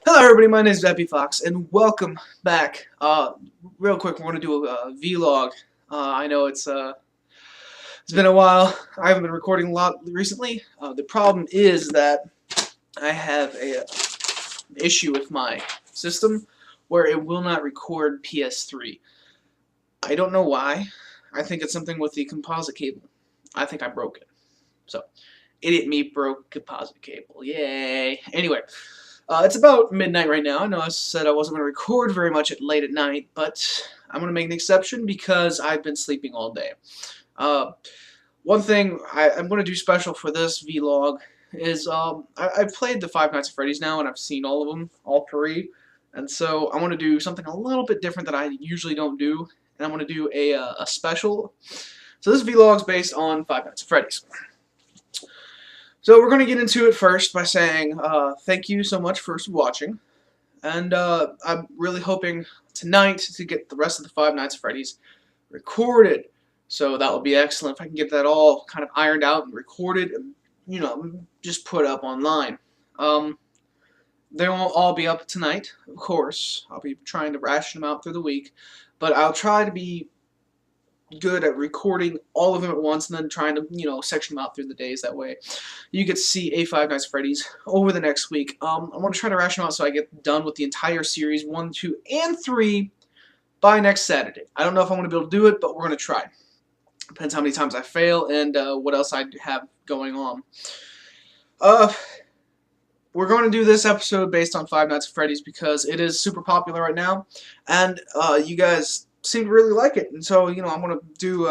Hello everybody, my name is Epifox, and welcome back. Real quick, we're going to do a vlog. I know it's been a while. I haven't been recording a lot recently. The problem is that I have a issue with my system where it will not record PS3. I don't know why. I think it's something with the composite cable. I think I broke it. So, idiot me broke composite cable. Yay! Anyway. It's about midnight right now. I know I said I wasn't going to record very much late at night, but I'm going to make an exception because I've been sleeping all day. One thing I'm going to do special for this vlog is I've played the Five Nights at Freddy's now, and I've seen all of them, all three. And so I want to do something a little bit different that I usually don't do, and I'm going to do a special. So this vlog is based on Five Nights at Freddy's. So we're going to get into it first by saying thank you so much for watching, and I'm really hoping tonight to get the rest of the Five Nights at Freddy's recorded. So that will be excellent if I can get that all kind of ironed out and recorded and, you know, just put up online. They won't all be up tonight, of course. I'll be trying to ration them out through the week, but I'll try to be good at recording all of them at once and then trying to, you know, section them out through the days. That way you get to see a Five Nights at Freddy's over the next week. I'm going to try to ration them out so I get done with the entire series 1, 2, and 3 by next Saturday. I don't know if I'm going to be able to do it, but we're going to try. Depends how many times I fail and what else I have going on. We're going to do this episode based on Five Nights at Freddy's because it is super popular right now, and you guys seem to really like it, and so, you know, I'm going to do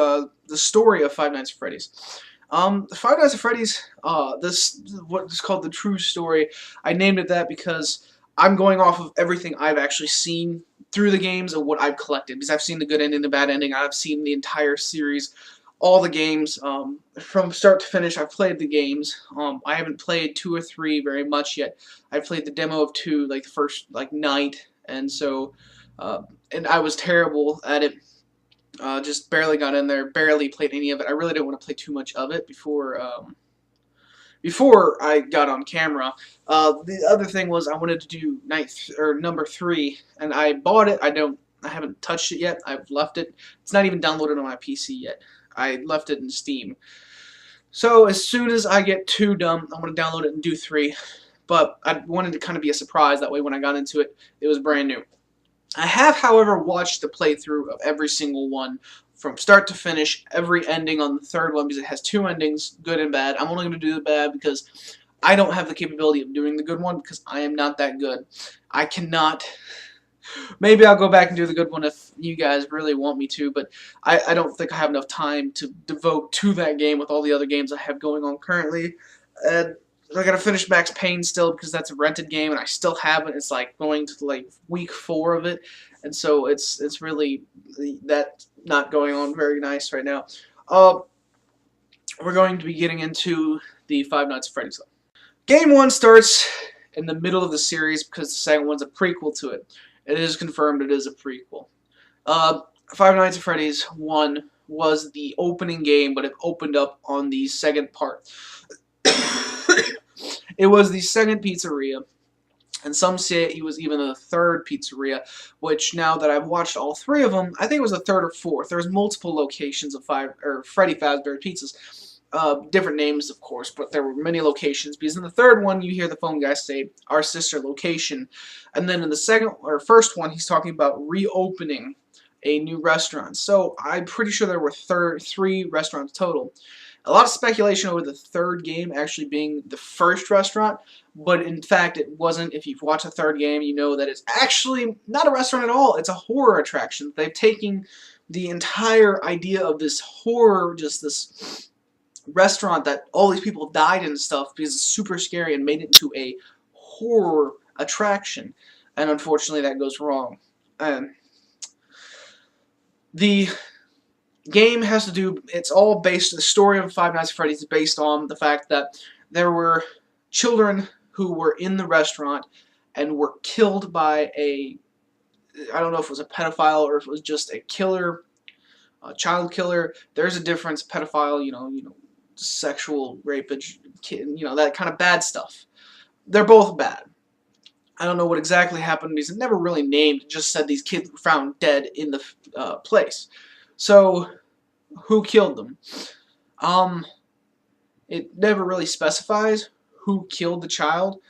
the story of Five Nights at Freddy's. The Five Nights at Freddy's, this what is called the true story. I named it that because I'm going off of everything I've actually seen through the games and what I've collected, because I've seen the good ending, the bad ending. I've seen the entire series, all the games, from start to finish. I've played the games. I haven't played 2 or 3 very much yet. I've played the demo of 2, like the first night, and so and I was terrible at it. Just barely got in there, barely played any of it. I really didn't want to play too much of it before I got on camera. The other thing was I wanted to do number 3, and I bought it. I haven't touched it yet. I've left it. It's not even downloaded on my PC yet. I left it in Steam. So as soon as I get 2 done, I'm going to download it and do 3. But I wanted to kind of be a surprise. That way when I got into it, it was brand new. I have, however, watched the playthrough of every single one from start to finish, every ending on the 3rd one, because it has 2 endings, good and bad. I'm only going to do the bad because I don't have the capability of doing the good one because I am not that good. I cannot. Maybe I'll go back and do the good one if you guys really want me to, but I don't think I have enough time to devote to that game with all the other games I have going on currently. And I gotta finish Max Payne still because that's a rented game and I still haven't. It's like going to like week 4 of it, and so it's really that not going on very nice right now. We're going to be getting into the Five Nights at Freddy's. Game 1 starts in the middle of the series because the second one's a prequel to it. It is confirmed it is a prequel. Five Nights at Freddy's 1 was the opening game, but it opened up on the second part. It was the second pizzeria, and some say it was even the 3rd pizzeria, which now that I've watched all 3 of them, I think it was the 3rd or 4th. There's multiple locations of Freddy Fazbear pizzas. Different names, of course, but there were many locations, because in the 3rd one, you hear the phone guy say, "Our sister location," and then in the second or first one, he's talking about reopening a new restaurant. So I'm pretty sure there were 3 restaurants total. A lot of speculation over the 3rd game actually being the first restaurant, but in fact it wasn't. If you've watched the 3rd game, you know that it's actually not a restaurant at all. It's a horror attraction. They've taken the entire idea of this horror, just this restaurant that all these people died and stuff because it's super scary, and made it into a horror attraction. And unfortunately that goes wrong. And the game has to do, it's all based, the story of Five Nights at Freddy's is based on the fact that there were children who were in the restaurant and were killed by I don't know if it was a pedophile or if it was just a killer, a child killer. There's a difference. Pedophile, you know, sexual rape, you know, that kind of bad stuff. They're both bad. I don't know what exactly happened. He's never really named. Just said these kids were found dead in the place. So who killed them? Um, it never really specifies who killed the child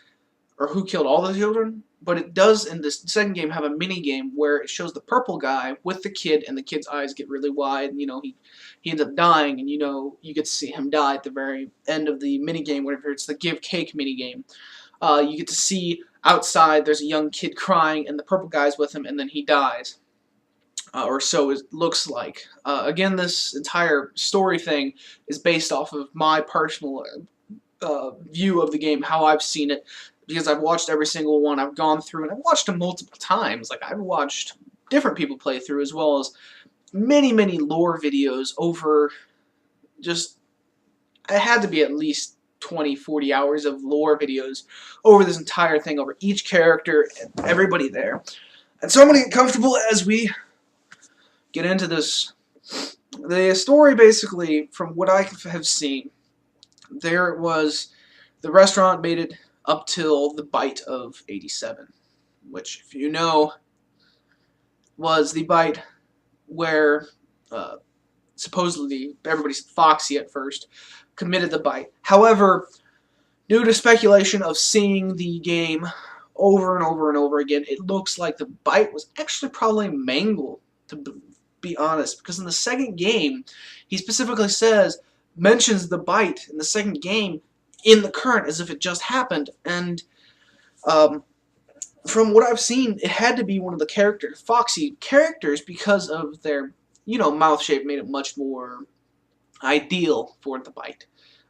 or who killed all the children, but it does in this second game have a mini game where it shows the purple guy with the kid, and the kid's eyes get really wide, and he ends up dying, and you get to see him die at the very end of the mini game, whenever it's the give cake mini game. You get to see outside there's a young kid crying, and the purple guy's with him, and then he dies. Or so it looks like. Again, this entire story thing is based off of my personal view of the game, how I've seen it, because I've watched every single one. I've gone through, and I've watched them multiple times. Like, I've watched different people play through, as well as many, many lore videos over just, it had to be at least 20, 40 hours of lore videos over this entire thing, over each character and everybody there. And so I'm going to get comfortable as we get into this. The story, basically, from what I have seen, there was the restaurant made it up till the bite of 87, which, if you know, was the bite where supposedly everybody said Foxy at first committed the bite. However, due to speculation of seeing the game over and over and over again, it looks like the bite was actually probably Mangle, to be honest, because in the second game, he specifically mentions the bite in the second game in the current as if it just happened, and from what I've seen, it had to be one of the Foxy characters, because of their, mouth shape made it much more ideal for the bite.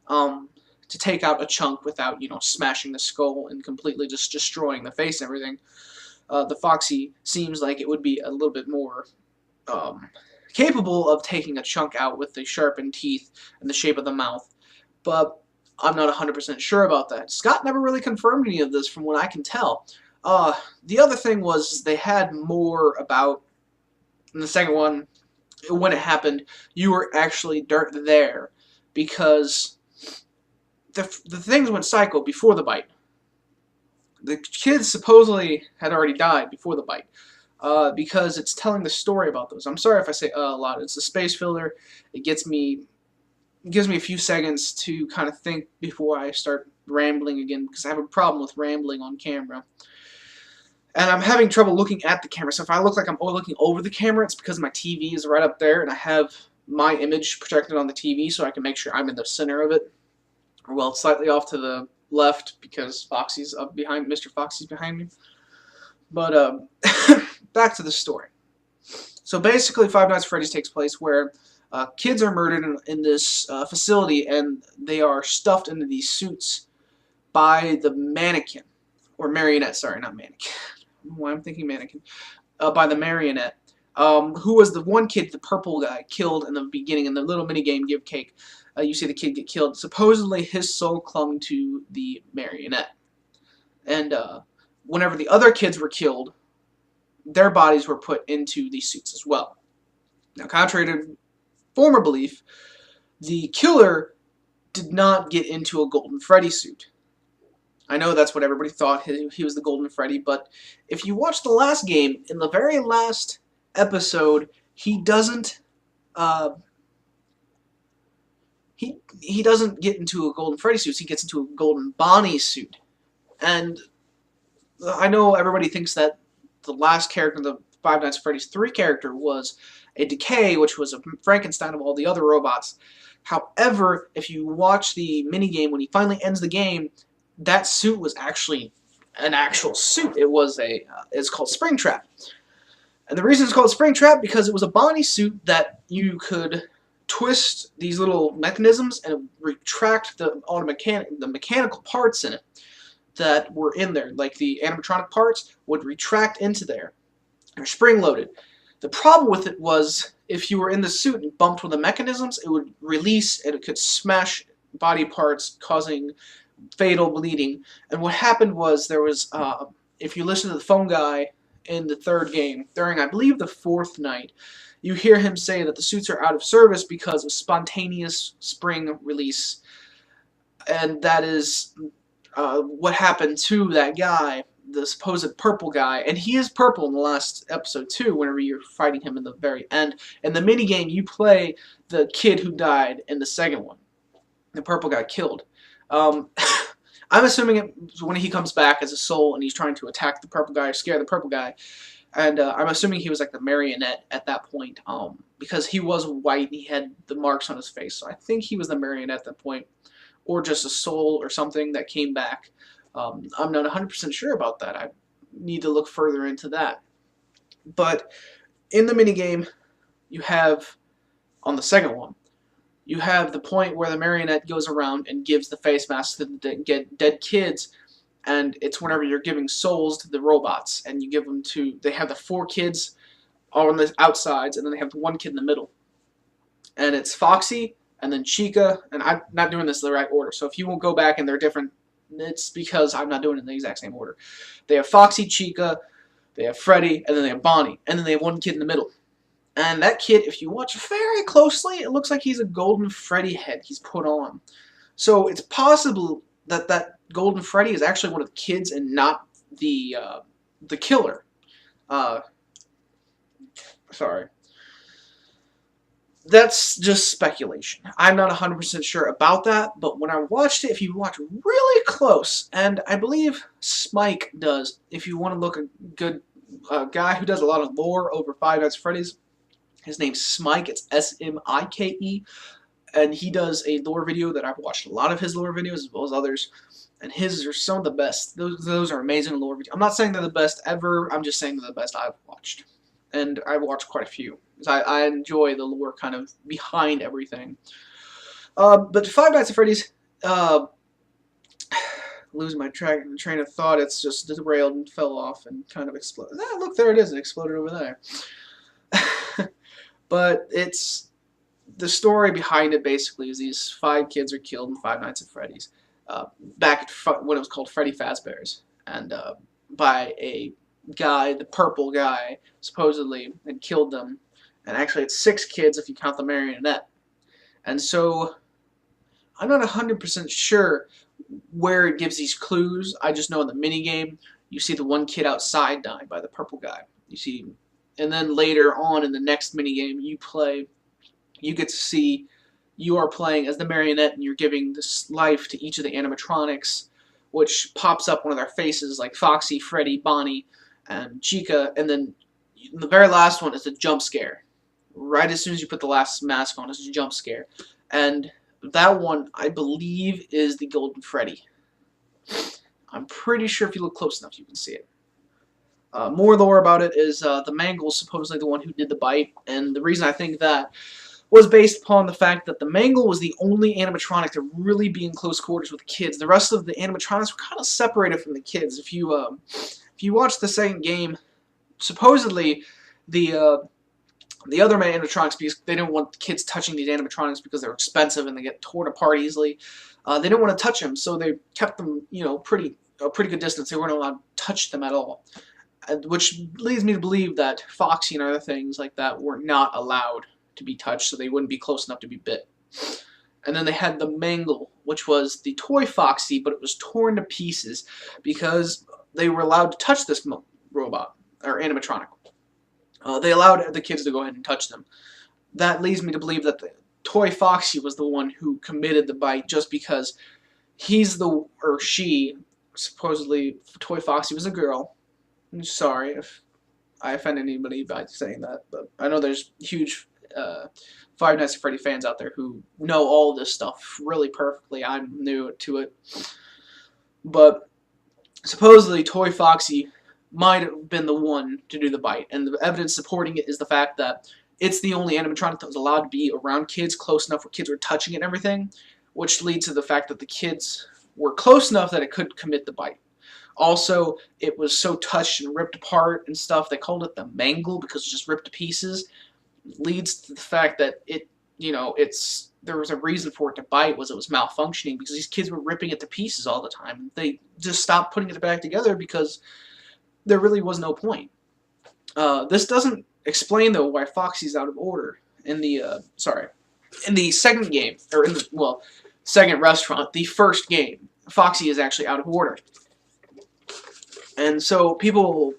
To take out a chunk without, smashing the skull and completely just destroying the face and everything. The Foxy seems like it would be a little bit more capable of taking a chunk out with the sharpened teeth and the shape of the mouth. But I'm not 100% sure about that. Scott never really confirmed any of this from what I can tell. The other thing was they had more about, in the second one, when it happened, you were actually there, because the things went psycho before the bite. The kids supposedly had already died before the bite, because it's telling the story about those. I'm sorry if I say a lot. It's a space filler. It gives me a few seconds to kind of think before I start rambling again, because I have a problem with rambling on camera. And I'm having trouble looking at the camera, so if I look like I'm looking over the camera, it's because my TV is right up there, and I have my image projected on the TV so I can make sure I'm in the center of it. Or, well, slightly off to the left, because Foxy's up behind, Mr. Foxy's behind me. But, back to the story. So basically, Five Nights at Freddy's takes place where kids are murdered in this facility, and they are stuffed into these suits by the mannequin. Or marionette, sorry, not mannequin. I don't know why I'm thinking mannequin. By the marionette. Who was the one kid, the purple guy, killed in the beginning in the little minigame Give Cake. You see the kid get killed. Supposedly, his soul clung to the marionette. And whenever the other kids were killed, their bodies were put into these suits as well. Now, contrary to former belief, the killer did not get into a Golden Freddy suit. I know that's what everybody thought, he was the Golden Freddy, but if you watch the last game, in the very last episode, he doesn't he doesn't get into a Golden Freddy suit, he gets into a Golden Bonnie suit. And I know everybody thinks that the last character, the Five Nights at Freddy's 3 character, was a Decay, which was a Frankenstein of all the other robots. However, if you watch the minigame, when he finally ends the game, that suit was actually an actual suit. It was it's called Springtrap. And the reason it's called Springtrap, because it was a Bonnie suit that you could twist these little mechanisms and retract the mechanical parts in it that were in there. Like the animatronic parts would retract into there. They're spring-loaded. The problem with it was, if you were in the suit and bumped with the mechanisms, it would release and it could smash body parts, causing fatal bleeding. And what happened was, there was, if you listen to the phone guy in the third game, during I believe the fourth night, you hear him say that the suits are out of service because of spontaneous spring release. And that is what happened to that guy. the supposed purple guy, and he is purple in the last episode too, whenever you're fighting him in the very end. In the minigame, you play the kid who died in the second one. The purple got killed. I'm assuming it when he comes back as a soul and he's trying to attack the purple guy or scare the purple guy. And I'm assuming he was like the marionette at that point, because he was white and he had the marks on his face. So I think he was the marionette at that point, or just a soul or something that came back. I'm not 100% sure about that. I need to look further into that. But in the minigame, you have, on the second one, you have the point where the marionette goes around and gives the face masks to the dead kids, and it's whenever you're giving souls to the robots, and you give them to, they have the 4 kids on the outsides, and then they have 1 kid in the middle. And it's Foxy, and then Chica, and I'm not doing this in the right order, so if you won't go back and they're different, it's because I'm not doing it in the exact same order. They have Foxy, Chica, they have Freddy, and then they have Bonnie, and then they have 1 kid in the middle. And that kid, if you watch very closely, it looks like he's a golden Freddy head he's put on. So it's possible that that golden Freddy is actually one of the kids and not the killer. Sorry. That's just speculation. I'm not 100% sure about that, but when I watched it, if you watch really close, and I believe Smike does, if you want to look a good guy who does a lot of lore over Five Nights at Freddy's, his name's Smike, it's S-M-I-K-E, and he does a lore video that I've watched a lot of his lore videos as well as others, and his are some of the best. Those are amazing lore videos. I'm not saying they're the best ever, I'm just saying they're the best I've watched. And I've watched quite a few. I enjoy the lore kind of behind everything. But Five Nights at Freddy's, losing my train of thought, it's just derailed and fell off and kind of exploded. Ah, look, there it is, it exploded over there. But it's, the story behind it basically is these 5 kids are killed in Five Nights at Freddy's. Back at when it was called Freddy Fazbear's. And by a guy, the purple guy, supposedly, had killed them. And actually it's 6 kids if you count the marionette. And so, I'm not 100% sure where it gives these clues. I just know in the minigame, you see the 1 kid outside dying by the purple guy. You see, and then later on in the next minigame you get to see you are playing as the marionette and you're giving this life to each of the animatronics, which pops up one of their faces like Foxy, Freddy, Bonnie, and Chica, and then the very last one is a jump scare. Right as soon as you put the last mask on, it's a jump scare. And that one, I believe, is the Golden Freddy. I'm pretty sure if you look close enough you can see it. More lore about it is the Mangle's supposedly the one who did the bite, and the reason I think that was based upon the fact that the Mangle was the only animatronic to really be in close quarters with the kids. The rest of the animatronics were kind of separated from the kids. If you watch the second game, supposedly the other animatronics, because they didn't want the kids touching these animatronics because they're expensive and they get torn apart easily, they didn't want to touch them, so they kept them, you know, a pretty good distance. They weren't allowed to touch them at all. Which leads me to believe that Foxy and other things like that were not allowed to be touched, so they wouldn't be close enough to be bit. And then they had the Mangle, which was the toy Foxy, but it was torn to pieces because they were allowed to touch this robot, or animatronic. They allowed the kids to go ahead and touch them. That leads me to believe that the toy Foxy was the one who committed the bite, just because he's the, or she, supposedly, toy Foxy was a girl. I'm sorry if I offend anybody by saying that, but I know there's huge Five Nights at Freddy fans out there who know all this stuff really perfectly. I'm new to it. But supposedly Toy Foxy might have been the one to do the bite, and the evidence supporting it is the fact that it's the only animatronic that was allowed to be around kids close enough where kids were touching it and everything, which leads to the fact that the kids were close enough that it could commit the bite. Also, it was so touched and ripped apart and stuff, they called it the Mangle because it just ripped to pieces. Leads to the fact that it, you know, there was a reason for it to bite, was it was malfunctioning because these kids were ripping it to pieces all the time. They just stopped putting it back together because there really was no point. This doesn't explain though why Foxy's out of order in the in the second game, or in the second restaurant, the first game. Foxy is actually out of order. And so people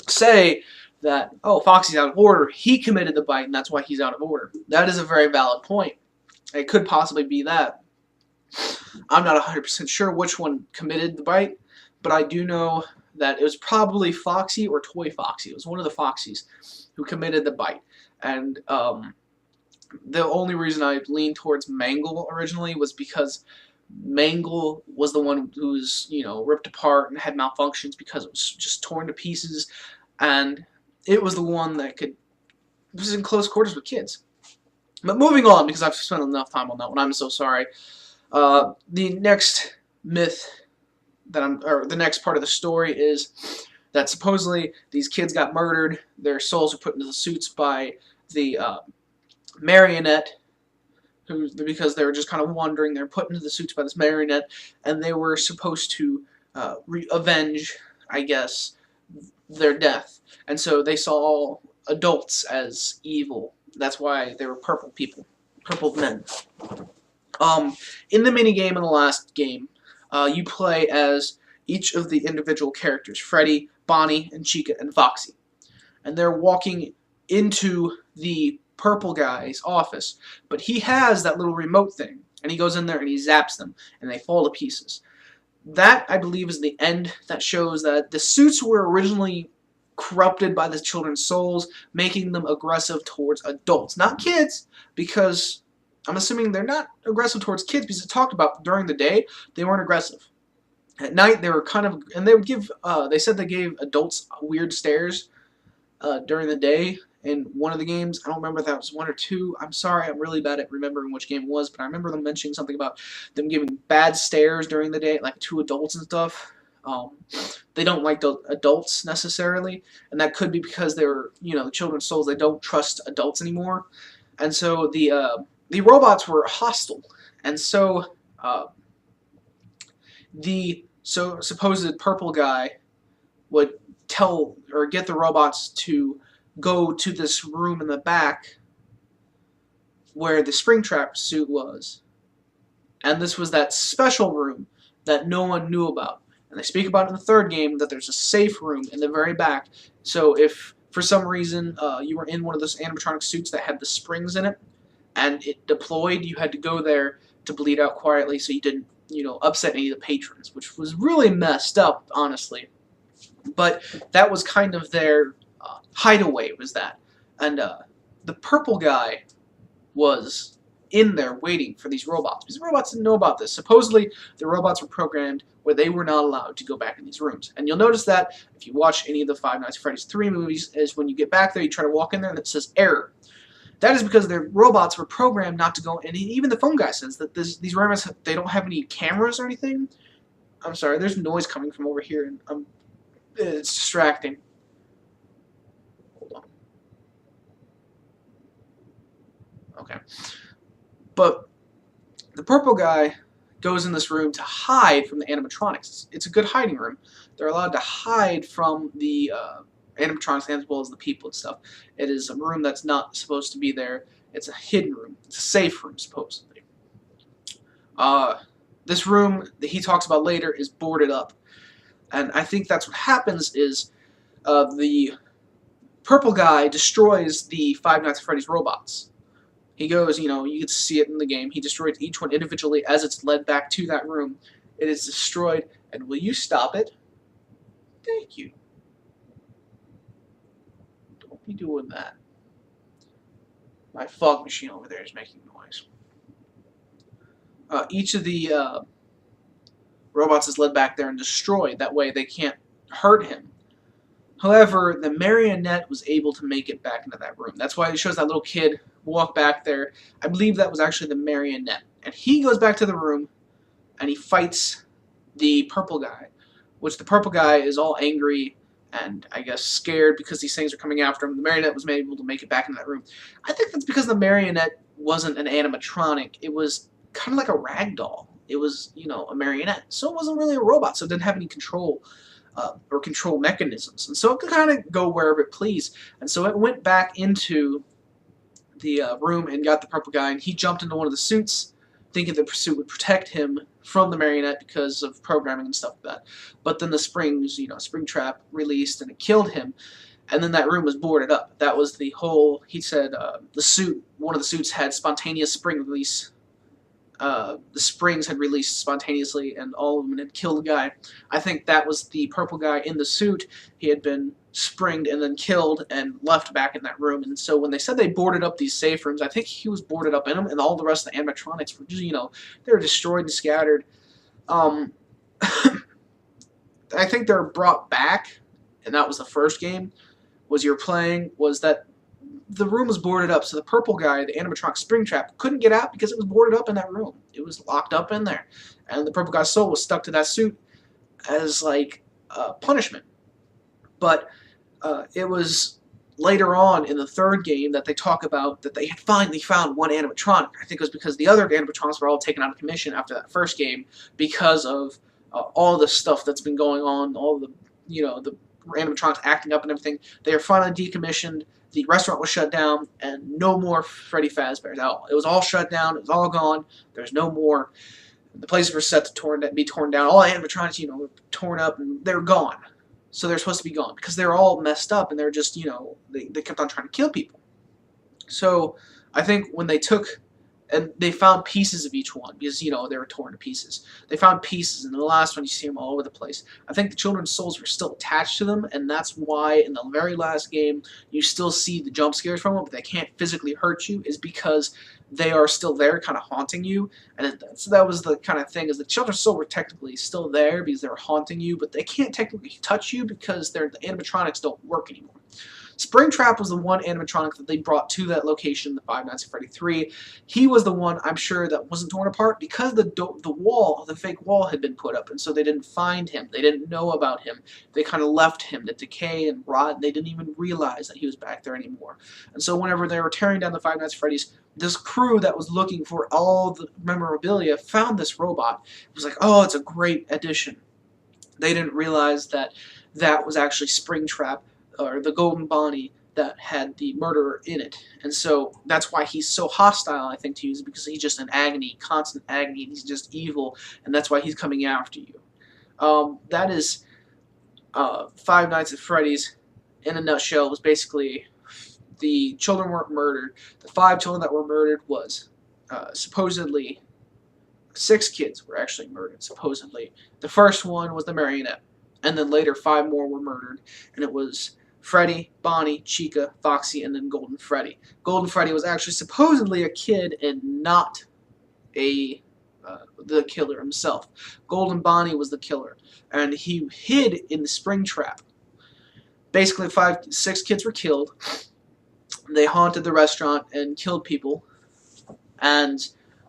say that, oh, Foxy's out of order. He committed the bite, and that's why he's out of order. That is a very valid point. It could possibly be that. I'm not 100% sure which one committed the bite, but I do know that it was probably Foxy or Toy Foxy. It was one of the Foxies who committed the bite. And the only reason I leaned towards Mangle originally was because Mangle was the one who was, ripped apart and had malfunctions because it was just torn to pieces, and it was the one that was in close quarters with kids. But moving on, because I've spent enough time on that one, I'm so sorry. The next myth or the next part of the story is that supposedly these kids got murdered. Their souls were put into the suits by the marionette, because they were just kind of wandering. They were put into the suits by this marionette, and they were supposed to avenge, I guess, their death. And so they saw adults as evil. That's why they were purple people, purple men. In the minigame in the last game, you play as each of the individual characters: Freddy, Bonnie, and Chica, and Foxy. And they're walking into the purple guy's office, but he has that little remote thing, and he goes in there and he zaps them, and they fall to pieces. That, I believe, is the end that shows that the suits were originally corrupted by the children's souls, making them aggressive towards adults, not kids, because I'm assuming they're not aggressive towards kids, because it talked about during the day they weren't aggressive. At night they were kind of, and they would give, they said they gave adults weird stares during the day in one of the games. I don't remember if that was 1 or 2. I'm sorry, I'm really bad at remembering which game it was, but I remember them mentioning something about them giving bad stares during the day, like to adults and stuff. They don't like adults necessarily, and that could be because they were, the children's souls. They don't trust adults anymore, and so the robots were hostile, and so the supposed purple guy would tell or get the robots to go to this room in the back where the Springtrap suit was, and this was that special room that no one knew about. And they speak about in the third game that there's a safe room in the very back, so if for some reason you were in one of those animatronic suits that had the springs in it and it deployed, you had to go there to bleed out quietly so you didn't upset any of the patrons, which was really messed up, honestly. But that was kind of their hideaway, was that. And the purple guy was in there waiting for these robots, because the robots didn't know about this. Supposedly, the robots were programmed where they were not allowed to go back in these rooms. And you'll notice that if you watch any of the Five Nights at Freddy's 3 movies, is when you get back there, you try to walk in there and it says error. That is because their robots were programmed not to go, and even the phone guy says that these robots, they don't have any cameras or anything. I'm sorry, there's noise coming from over here, and it's distracting. Hold on. Okay. But the purple guy goes in this room to hide from the animatronics. It's a good hiding room. They're allowed to hide from the animatronics as well as the people and stuff. It is a room that's not supposed to be there. It's a hidden room. It's a safe room, supposedly. This room that he talks about later is boarded up. And I think that's what happens is the purple guy destroys the Five Nights at Freddy's robots. He goes, you can see it in the game. He destroys each one individually as it's led back to that room. It is destroyed. And will you stop it? Thank you. Don't be doing that. My fog machine over there is making noise. Each of the robots is led back there and destroyed. That way they can't hurt him. However, the marionette was able to make it back into that room. That's why it shows that little kid walk back there. I believe that was actually the marionette. And he goes back to the room and he fights the purple guy, which the purple guy is all angry and I guess scared because these things are coming after him. The marionette was able to make it back into that room. I think that's because the marionette wasn't an animatronic. It was kind of like a rag doll. It was, a marionette. So it wasn't really a robot, so it didn't have any control or control mechanisms. And so it could kind of go wherever it pleased. And so it went back into the room and got the purple guy, and he jumped into one of the suits thinking the suit would protect him from the marionette because of programming and stuff like that. But then the Springtrap released and it killed him, and then that room was boarded up. That was the whole. He said one of the suits had spontaneous spring release. The springs had released spontaneously, and all of them had killed the guy. I think that was the purple guy in the suit. He had been springed and then killed and left back in that room. And so when they said they boarded up these safe rooms, I think he was boarded up in them, and all the rest of the animatronics were just, they were destroyed and scattered. I think they're brought back, and that was the first game. Was that the room was boarded up, so the purple guy, the animatronic Springtrap, couldn't get out because it was boarded up in that room. It was locked up in there, and the purple guy's soul was stuck to that suit as like punishment. But it was later on in the third game that they talk about that they had finally found one animatronic. I think it was because the other animatronics were all taken out of commission after that first game because of all the stuff that's been going on, all the the animatronics acting up and everything. They are finally decommissioned. The restaurant was shut down, and no more Freddy Fazbear's out. It was all shut down. It was all gone. There's no more. The places were set to be torn down. All the animatronics, were torn up, and they're gone. So they're supposed to be gone because they're all messed up, and they're just, they kept on trying to kill people. So I think when they took, and they found pieces of each one because, they were torn to pieces. They found pieces, and in the last one, you see them all over the place. I think the children's souls were still attached to them, and that's why in the very last game, you still see the jump scares from them, but they can't physically hurt you, is because they are still there kind of haunting you. And so that was the kind of thing, is the children's soul were technically still there because they were haunting you, but they can't technically touch you because the animatronics don't work anymore. Springtrap was the one animatronic that they brought to that location, the Five Nights at Freddy 3. He was the one, I'm sure, that wasn't torn apart because the fake wall had been put up, and so they didn't find him. They didn't know about him. They kind of left him to decay and rot. They didn't even realize that he was back there anymore. And so whenever they were tearing down the Five Nights at Freddy's, this crew that was looking for all the memorabilia found this robot. It was like, oh, it's a great addition. They didn't realize that that was actually Springtrap, or the Golden Bonnie, that had the murderer in it. And so that's why he's so hostile, I think, to you, is because he's just in agony, constant agony, and he's just evil, and that's why he's coming after you. That is Five Nights at Freddy's in a nutshell. It was basically the children weren't murdered. The 5 children that were murdered was supposedly 6 kids were actually murdered, supposedly. The first one was the marionette, and then later 5 more were murdered, and it was Freddy, Bonnie, Chica, Foxy, and then Golden Freddy. Golden Freddy was actually supposedly a kid and not the killer himself. Golden Bonnie was the killer, and he hid in the Springtrap. Basically, 6 kids were killed. They haunted the restaurant and killed people, and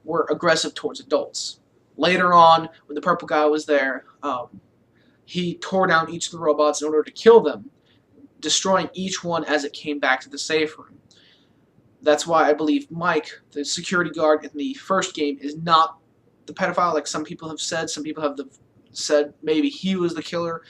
were aggressive towards adults. Later on, when the purple guy was there, he tore down each of the robots in order to kill them, destroying each one as it came back to the safe room. That's why I believe Mike, the security guard in the first game, is not the pedophile like some people have said. Some people have said maybe he was the killer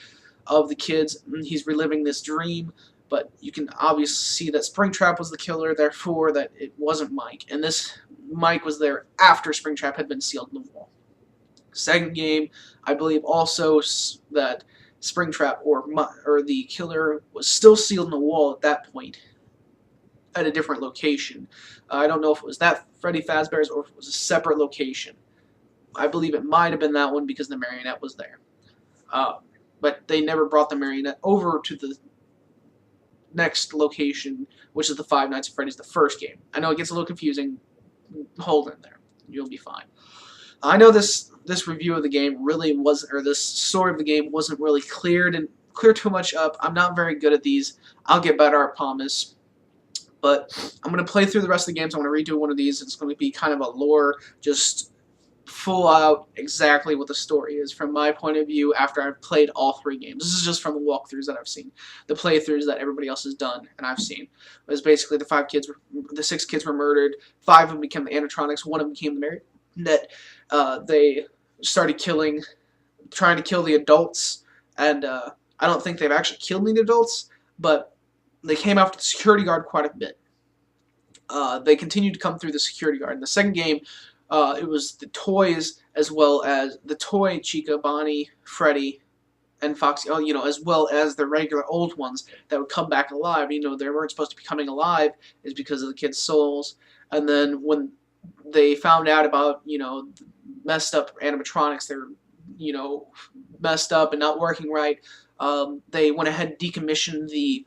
of the kids, and he's reliving this dream. But you can obviously see that Springtrap was the killer, therefore that it wasn't Mike. And this Mike was there after Springtrap had been sealed in the wall. Second game, I believe also that Springtrap or the killer was still sealed in the wall at that point at a different location. I don't know if it was that Freddy Fazbear's or if it was a separate location. I believe it might have been that one because the marionette was there. But they never brought the marionette over to the next location, which is the Five Nights at Freddy's, the first game. I know it gets a little confusing. Hold in there. You'll be fine. I know this review of the game really wasn't, or this story of the game wasn't really clear too much up. I'm not very good at these. I'll get better, I promise. But I'm going to play through the rest of the games. I'm going to redo one of these. It's going to be kind of a lore, just full out exactly what the story is from my point of view after I've played all 3 games. This is just from the walkthroughs that I've seen. The playthroughs that everybody else has done and I've seen. It was basically the 6 kids were murdered. 5 of them became the animatronics. 1 of them became the marionette. They started trying to kill the adults, and I don't think they've actually killed any adults, but they came after the security guard quite a bit. They continued to come through the security guard. In the second game, It was the toys as well as the toy Chica, Bonnie, Freddy, and Foxy, as well as the regular old ones that would come back alive. They weren't supposed to be coming alive is because of the kids' souls. And then when they found out about, messed up animatronics, they were, messed up and not working right, they went ahead and decommissioned the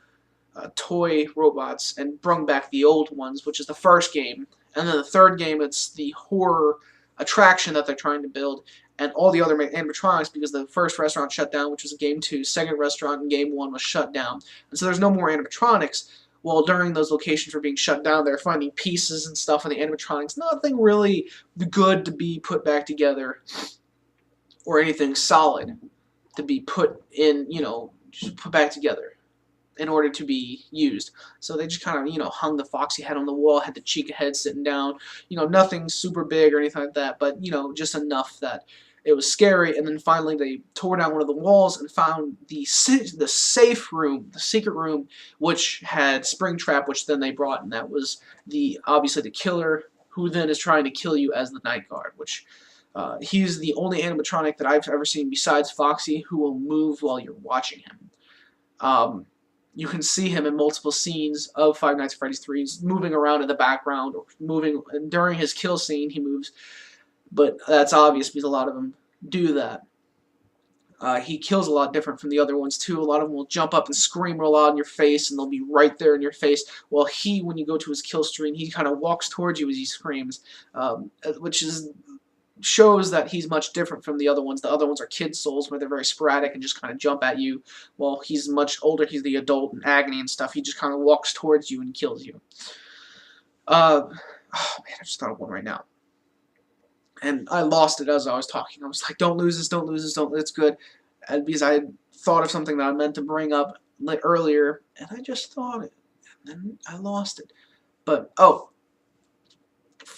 toy robots and brung back the old ones, which is the first game. And then the third game, it's the horror attraction that they're trying to build, and all the other animatronics, because the first restaurant shut down, which was Game 2, second restaurant in Game 1 was shut down. And so there's no more animatronics. Well, during those locations were being shut down, they're finding pieces and stuff on the animatronics. Nothing really good to be put back together, or anything solid to be put in, just put back together in order to be used. So they just kind of, hung the Foxy head on the wall, had the Chica head sitting down, nothing super big or anything like that, but, just enough that it was scary. And then finally they tore down one of the walls and found the safe room, the secret room, which had Springtrap, which then they brought, and that was obviously the killer, who then is trying to kill you as the night guard, which he's the only animatronic that I've ever seen besides Foxy who will move while you're watching him. You can see him in multiple scenes of Five Nights at Freddy's 3. He's moving around in the background, or moving, and during his kill scene he moves, but that's obvious because a lot of them do that. He kills a lot different from the other ones too. A lot of them will jump up and scream real loud in your face, and they'll be right there in your face, while when you go to his kill screen, he kind of walks towards you as he screams, which shows that he's much different from the other ones. The other ones are kid souls, where they're very sporadic and just kind of jump at you. Well, he's much older. He's the adult in agony and stuff. He just kind of walks towards you and kills you. Oh man, I just thought of one right now, and I lost it as I was talking. I was like, don't lose this, don't lose this, don't. It's good, because I had thought of something that I meant to bring up earlier, and I just thought it, and then I lost it. But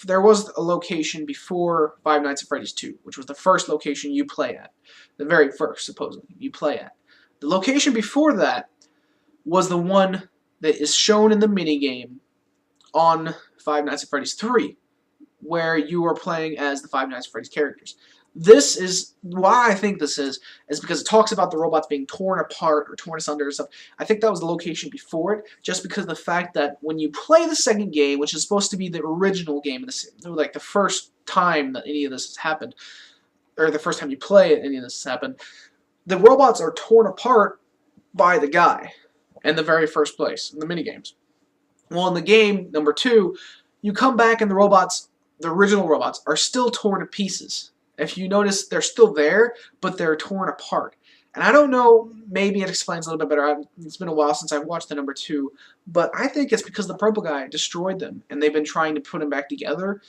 there was a location before Five Nights at Freddy's 2, which was the first location you play at. The very first, supposedly, you play at. The location before that was the one that is shown in the minigame on Five Nights at Freddy's 3, where you are playing as the Five Nights at Freddy's characters. This is why I think this is because it talks about the robots being torn apart or torn asunder and stuff. I think that was the location before it, just because of the fact that when you play the second game, which is supposed to be the original game, like the first time that any of this has happened, or the first time you play it, any of this has happened, the robots are torn apart by the guy in the very first place, in the minigames. Well, in the game, number 2, you come back and the original robots, are still torn to pieces. If you notice, they're still there, but they're torn apart. And I don't know, maybe it explains a little bit better. It's been a while since I've watched the number 2, but I think it's because the purple guy destroyed them, and they've been trying to put them back together.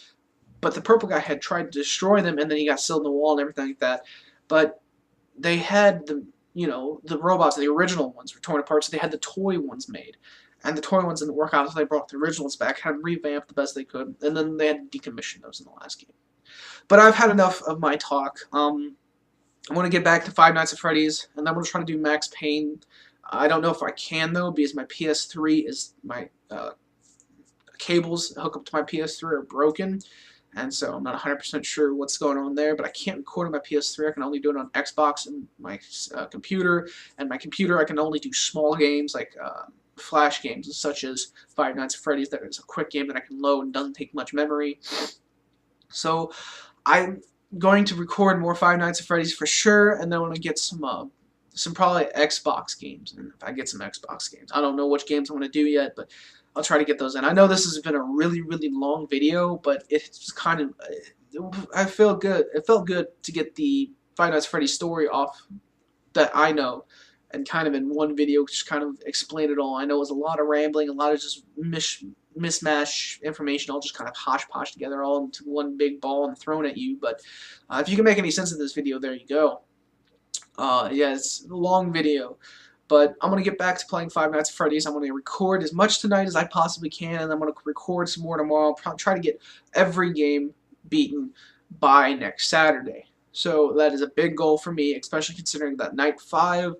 But the purple guy had tried to destroy them, and then he got sealed in the wall and everything like that. But they had the robots, the original ones were torn apart, so they had the toy ones made. And the toy ones didn't work out, so they brought the originals back, had them revamped the best they could, and then they had to decommission those in the last game. But I've had enough of my talk. I want to get back to Five Nights at Freddy's, and then I'm going to try to do Max Payne. I don't know if I can, though, because my PS3 is, my cables hook up to my PS3 are broken, and so I'm not 100% sure what's going on there, but I can't record on my PS3. I can only do it on Xbox and my computer, and my computer I can only do small games, like Flash games, such as Five Nights at Freddy's. That is a quick game that I can load and doesn't take much memory. So I'm going to record more Five Nights at Freddy's for sure, and then I want to get some probably Xbox games. And if I get some Xbox games, I don't know which games I want to do yet, but I'll try to get those in. I know this has been a really, really long video, but it's kind of, I feel good. It felt good to get the Five Nights at Freddy's story off that I know, and kind of in one video just kind of explain it all. I know it was a lot of rambling, a lot of just mismatch information, all just kind of hodgepodge together all into one big ball and thrown at you. But if you can make any sense of this video, there you go. Yeah, it's a long video, but I'm going to get back to playing Five Nights at Freddy's. I'm going to record as much tonight as I possibly can, and I'm going to record some more tomorrow. I'll try to get every game beaten by next Saturday. So that is a big goal for me, especially considering that Night 5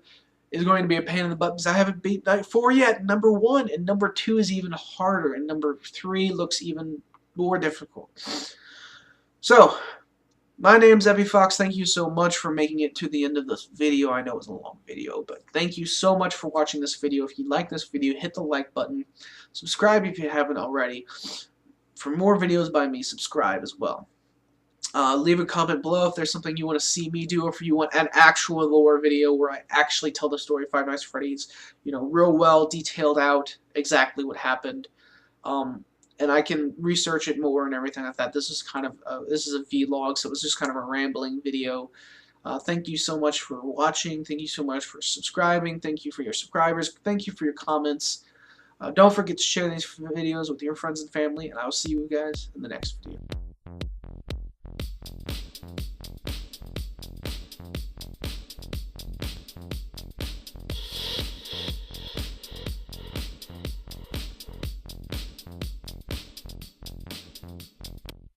is going to be a pain in the butt because I haven't beat Night 4 yet, number 1, and number 2 is even harder, and number 3 looks even more difficult. So, my name's Epifox. Thank you so much for making it to the end of this video. I know it was a long video, but thank you so much for watching this video. If you like this video, hit the like button. Subscribe if you haven't already. For more videos by me, subscribe as well. Leave a comment below if there's something you want to see me do, or if you want an actual lore video where I actually tell the story of Five Nights at Freddy's, you know, real well, detailed out, exactly what happened. And I can research it more and everything like that. This is kind of this is a vlog, so it was just kind of a rambling video. Thank you so much for watching. Thank you so much for subscribing. Thank you for your subscribers. Thank you for your comments. Don't forget to share these videos with your friends and family, and I will see you guys in the next video.